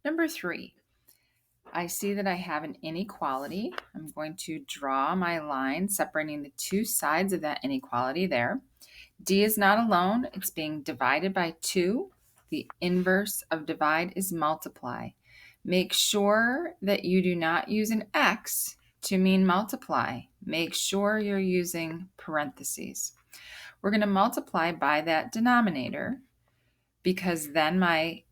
Number 3, I see that I have an inequality. I'm going to draw my line separating the two sides of that inequality there. D is not alone. It's being divided by 2. The inverse of divide is multiply. Make sure that you do not use an X to mean multiply. Make sure you're using parentheses. We're going to multiply by that denominator because then I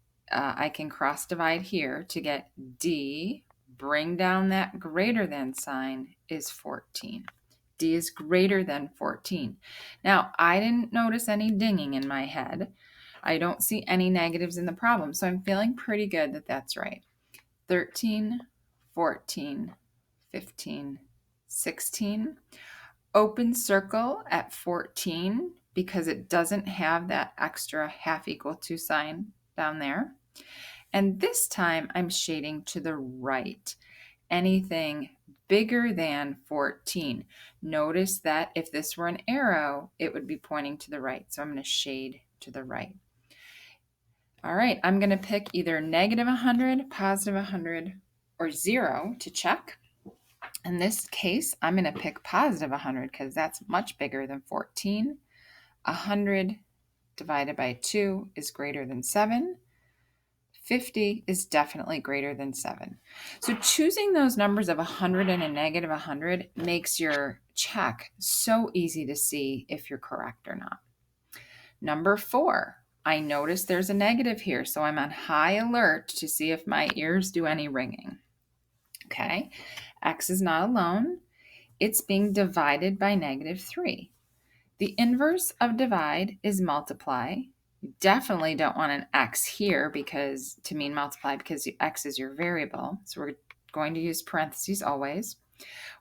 can cross divide here to get D, bring down that greater than sign, is 14. D is greater than 14. Now, I didn't notice any dinging in my head. I don't see any negatives in the problem, so I'm feeling pretty good that that's right. 13, 14, 15, 16. Open circle at 14 because it doesn't have that extra half equal to sign down there. And this time I'm shading to the right. Anything bigger than 14. Notice that if this were an arrow, it would be pointing to the right. So I'm going to shade to the right. All right, I'm going to pick either negative 100, positive 100, or 0 to check. In this case, I'm going to pick positive 100 because that's much bigger than 14. 100 divided by 2 is greater than 7. 50 is definitely greater than 7. So choosing those numbers of 100 and a negative 100 makes your check so easy to see if you're correct or not. Number 4, I notice there's a negative here, so I'm on high alert to see if my ears do any ringing. Okay, X is not alone. It's being divided by negative 3. The inverse of divide is multiply. You definitely don't want an X here because to mean multiply because X is your variable. So we're going to use parentheses always.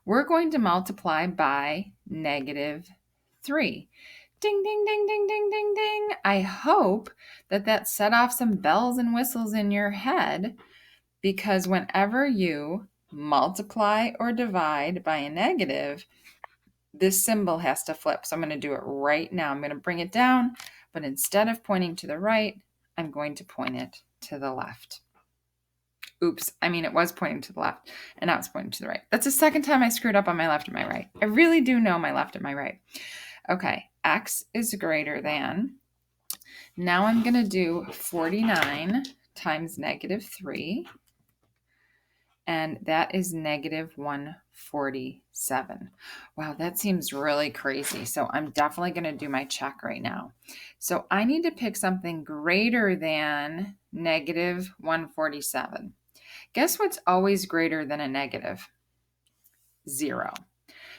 We're going to multiply by negative 3. Ding, ding, ding, ding, ding, ding, ding. I hope that set off some bells and whistles in your head because whenever you multiply or divide by a negative, this symbol has to flip. So I'm going to do it right now. I'm going to bring it down, but instead of pointing to the right, I'm going to point it to the left. Oops, it was pointing to the left, and now it's pointing to the right. That's the second time I screwed up on my left and my right. I really do know my left and my right. Okay, X is greater than. Now I'm going to do 49 times negative 3. And that is negative 147. Wow, that seems really crazy. So I'm definitely going to do my check right now. So I need to pick something greater than negative 147. Guess what's always greater than a negative? 0.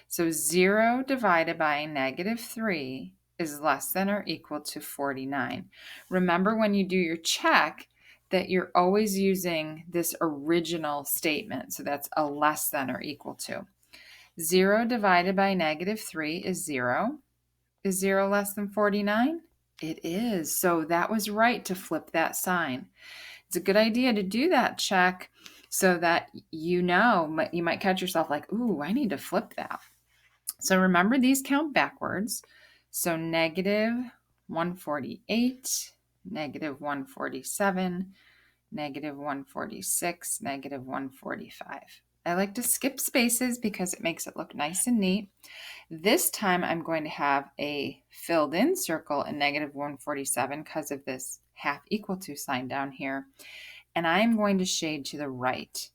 So 0 divided by negative 3 is less than or equal to 49. Remember when you do your check, that you're always using this original statement. So that's a less than or equal to. 0 divided by negative 3 is 0. Is 0 less than 49? It is. So that was right to flip that sign. It's a good idea to do that check so that you might catch yourself like, ooh, I need to flip that. So remember these count backwards. So negative 148, negative 147, negative 146, negative 145. I like to skip spaces because it makes it look nice and neat. This time I'm going to have a filled in circle in negative 147 because of this half equal to sign down here. And I'm going to shade to the right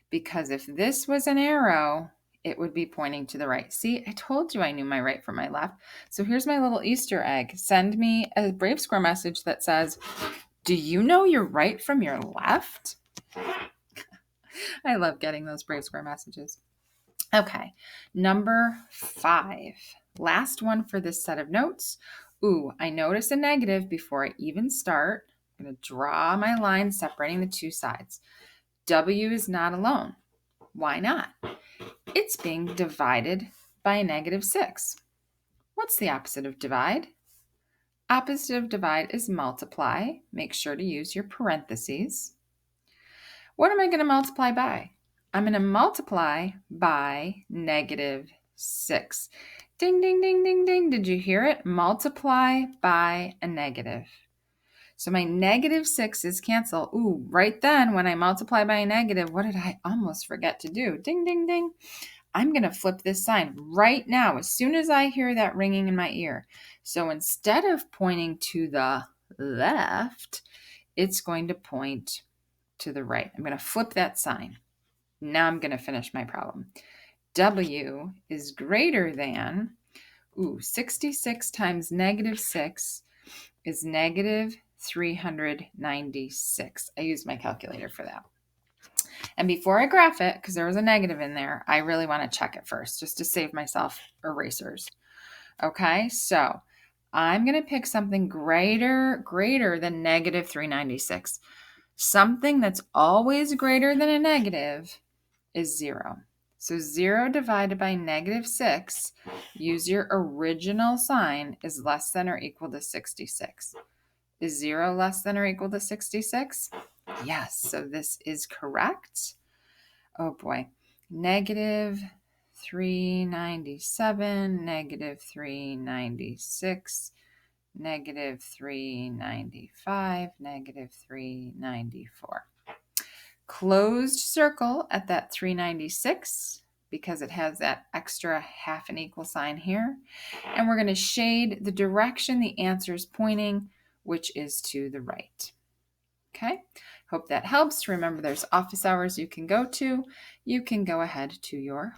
because if this was an arrow, it would be pointing to the right. See, I told you I knew my right from my left. So here's my little Easter egg. Send me a Brave Squirrel message that says, do you know your right from your left? I love getting those Brave Square messages. Okay, number 5. Last one for this set of notes. Ooh, I notice a negative before I even start. I'm going to draw my line separating the two sides. W is not alone. Why not? It's being divided by a negative 6. What's the opposite of divide? Opposite of divide is multiply. Make sure to use your parentheses. What am I going to multiply by? I'm going to multiply by negative 6. Ding, ding, ding, ding, ding. Did you hear it? Multiply by a negative. So my -6 is cancel. Ooh, right then when I multiply by a negative, what did I almost forget to do? Ding, ding, ding. I'm going to flip this sign right now as soon as I hear that ringing in my ear. So instead of pointing to the left, it's going to point to the right. I'm going to flip that sign. Now I'm going to finish my problem. W is greater than, 66 times -6 is -396. I used my calculator for that. And before I graph it, because there was a negative in there, I really want to check it first just to save myself erasers. Okay, so I'm going to pick something greater than -396. Something that's always greater than a negative is 0. So 0 divided by -6, use your original sign, is less than or equal to 66. Is 0 less than or equal to 66? Yes, so this is correct. Oh boy, -397, -396, -395, -394. Closed circle at that 396 because it has that extra half an equal sign here. And we're going to shade the direction the answer is pointing, which is to the right. Okay, hope that helps. Remember, there's office hours you can go to. You can go ahead to your